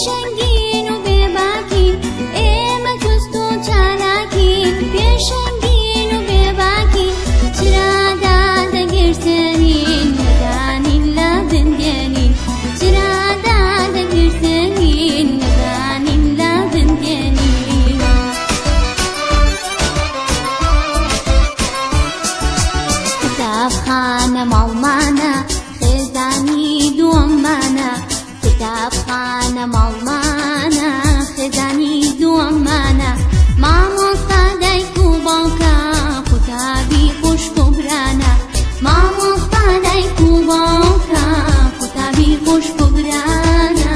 پێشەنگین و بێباکین ئێمە جوست و چالاکین پێشەنگین و بێباکین چرادا دەگرتنین نەدانین لە بندێنین چرادا دەگرتنین نەدانین لە بندێنین کتابخانە ماڵمانە خێزانی دووەممانە کتابخانە ماڵمانە خێزانی دووەممانە مامۆستا دایک و باوکە قوتابی خوشک و برانە مامۆستا دایک و باوکە قوتابی خوشک و برانە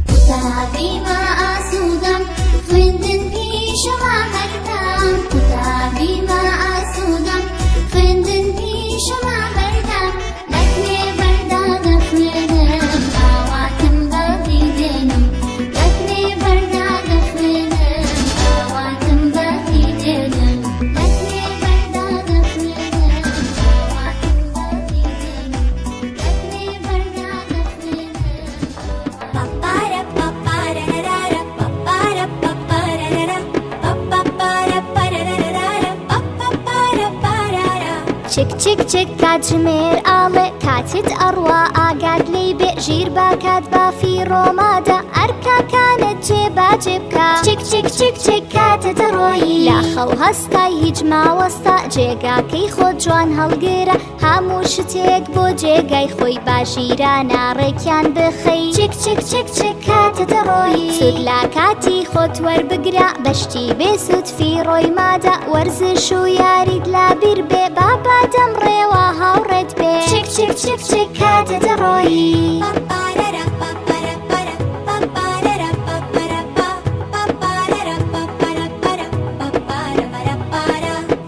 قوتابی ما ئاسوودەم خوێندن پیشەما بەردەم قوتابی ما ئاسوودەم خوێندن پیشەما بەردەم لەکوێ بەردا دەخوێنم ئاواتم بەدی دێنم لەکوێ بەردا دەخوێنم ئاواتم بەدی دێنم لەکوێ بەردا دەخوێنم ئاواتم بەدی دێنم لەکوێ بەردا دەخوێنم پاپارە پاپارەرارە پاپارە پاپارەرارە پاپارە پارەرارە پاپارە پارارە چک چک چک کاتژمێر ئاڵێ کاتت ئەڕوا ئاگات لێی بێ ژیر با کات بافی ڕۆمادا ئەرکاکانت جێبا جێبکە چک چک چک چک کاتت ڕۆیی لا خەو هەستای هیچ ماوەستا جێگاکەی خۆت جوان هەڵگرە هەموو شتێک بۆ جێگای خۆی باژیرانە ڕێکیان بخەی چک چک چک چک کاتت ڕۆیی سود لا کاتی خۆت وەربگرە بەشتی بێ سود فیڕۆی مادا وەرزش و یاریت لا بیر بێ بابا دەمڕێوە هاوڕێت بێ چک چک چک چک کاتت ڕۆیی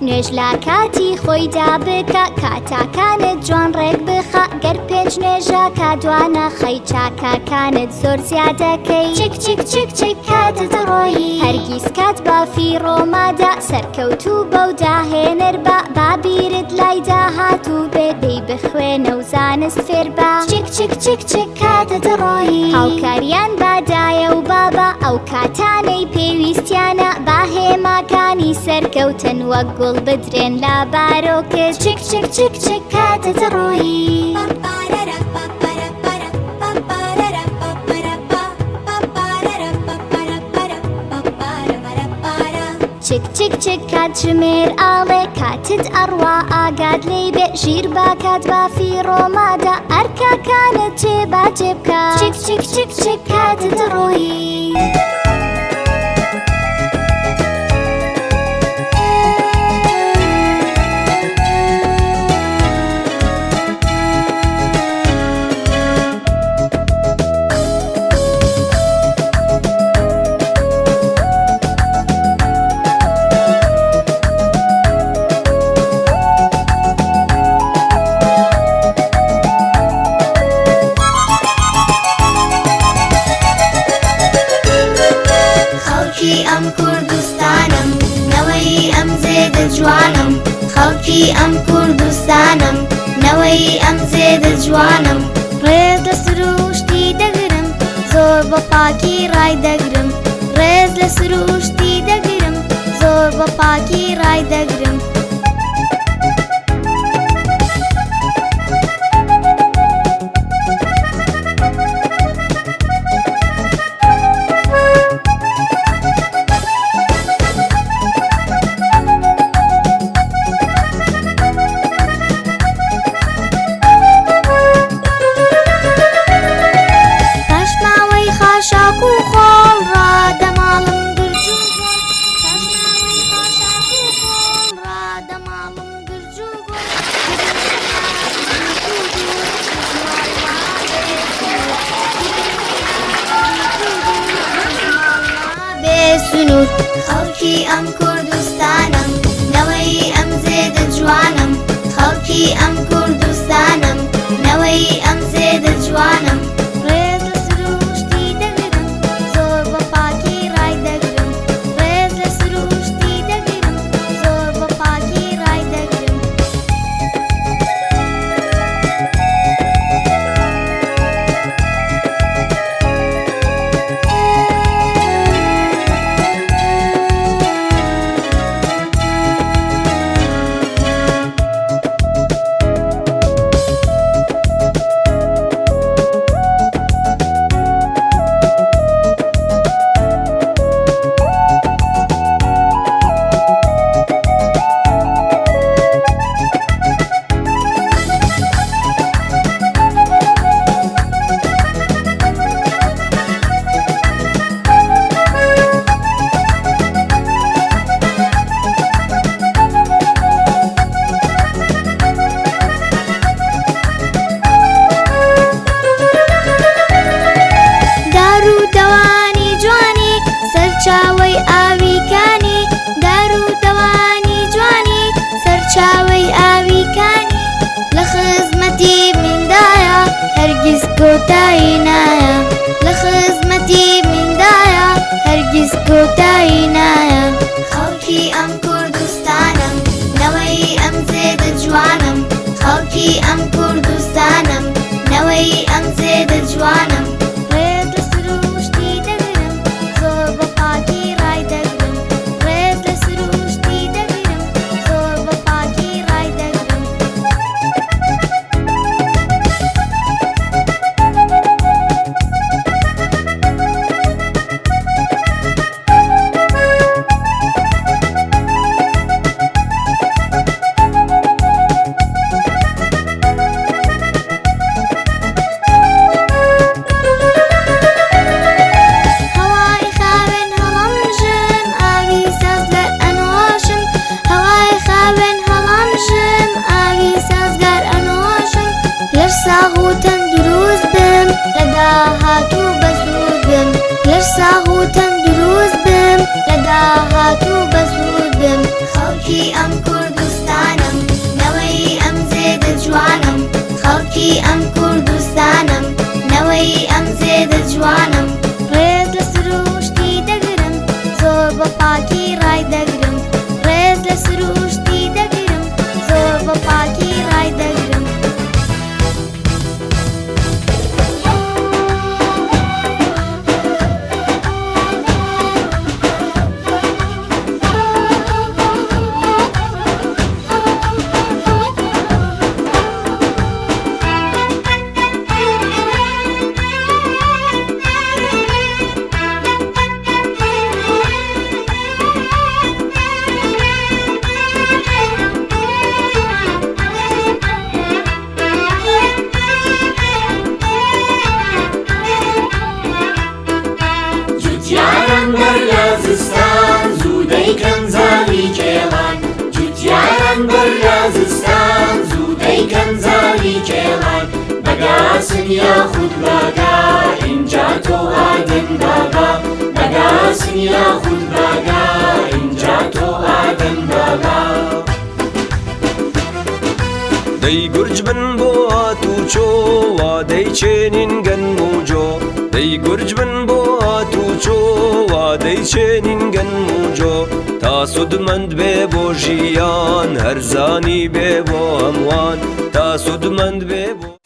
نوێژ لا کاتی خۆیدا بکە کاتاکانت جوان ڕێک بخە گەر پێنج نوێژە کادوانە خەی چاکاکانت زۆر زیادەکەی چک چک چک چک کاتت ڕۆیی هەرگیز کات بافی ڕۆمادا سەرکەوتوو بەو داهێنەر بە بابیرت لای داهاتوو بێ دەی بخوێنە و زانست فێر بە چک چک چک چک کاتت ڕۆیی هاوکاریان بادایە و بابا ئەو کاتانەی پێویستیانە با هێماکانی سەرکەوتن وەک گوڵ بدرێن لا بارۆکت چک چک چک چک کاتت ڕۆیی چک چک چک کاتژمێر ئاڵێ کاتت ئەڕوا ئاگات لێی بێ ژیر با کات بافی ڕۆمادا ئەرکاکانت جێبا جێبکە چک چک چک چک کاتت ڕۆیی ئەم کوردستانم نەوەی ئەم زێدە جوانم خەڵکی ئەم کوردستانم نەوەی ئەم زێدە جوانم ڕێز لە سروشتی دەگرم زۆر بە پاکی ڕای دەگرم ڕێز لە سروشتی دەگرم زۆر بە پاکی ڕای دەگرم خەڵکی ئەم کوردستانم نەوەی ئەم زێدە جوانم خەڵکی ئەم کوردستانم نەوەی ئەم زێدە جوانم ڕێز لە سروشتی دەگرم زۆر بە پاکی ڕای دەگرم ڕێز لە سروشتی دەگرم زۆر بە پاکی ڕای دەگرم سەرچاوەی ئاویکانی دار و دەوانی جوانی سەرچاوەی ئاویکانی لە خزمەتی میندایە هەرگیز کۆتایی نایە لە خزمەتی میندایە هەرگیز کۆتایی نایە خەڵکی ئەم کوردستانم نەوەی ئەم زێدە جوانم خەڵکی ئەم کوردستانم نەوەی ئەم زێدە جوانم ڕێز لە سروشتی دەگرم زۆر بە پاکی ڕای دەگرم ڕێز لە سروشتی دەگرم زۆر بە پاکی ڕای دەگرم ساغ و تەندروست بم لە داهاتوو بەسوود بم لەر ساغ و تەندروست بم لە داهاتوو بەسوود بم خەڵکی ئەم کوردستانم نەوەی ئەم زێدە جوانم خەڵکی ئەم کوردستانم نەوەی ئەم زێدە جوانم ڕێز لە سروشتی دەگرم زۆر بە پاکی ڕای دەگرم ڕێز لە سروشتی دەگرم زۆر بە پاکی ڕای دەگرم بەرلازستان زوو دەیکەن زاوی کێڵان جوتیاران بەرلازستان زوو دەیکەن زاوی کێڵان بەگاسن یاخود باگا اینجا تۆ ئادەم بابا بەگاسن یاخود باگا اینجا تۆ ئادەم بابا دەی گورج بن بۆ هاتوچۆ وا دەیچێنین گەن و جۆ دەی گورج بن بۆ هاتوچۆ وا دەیچێنین گەن و جۆ تا سودمەند بێ بۆ ژیان هەرزانی بێ بۆ هەمووان تا سودمەند بێ بۆ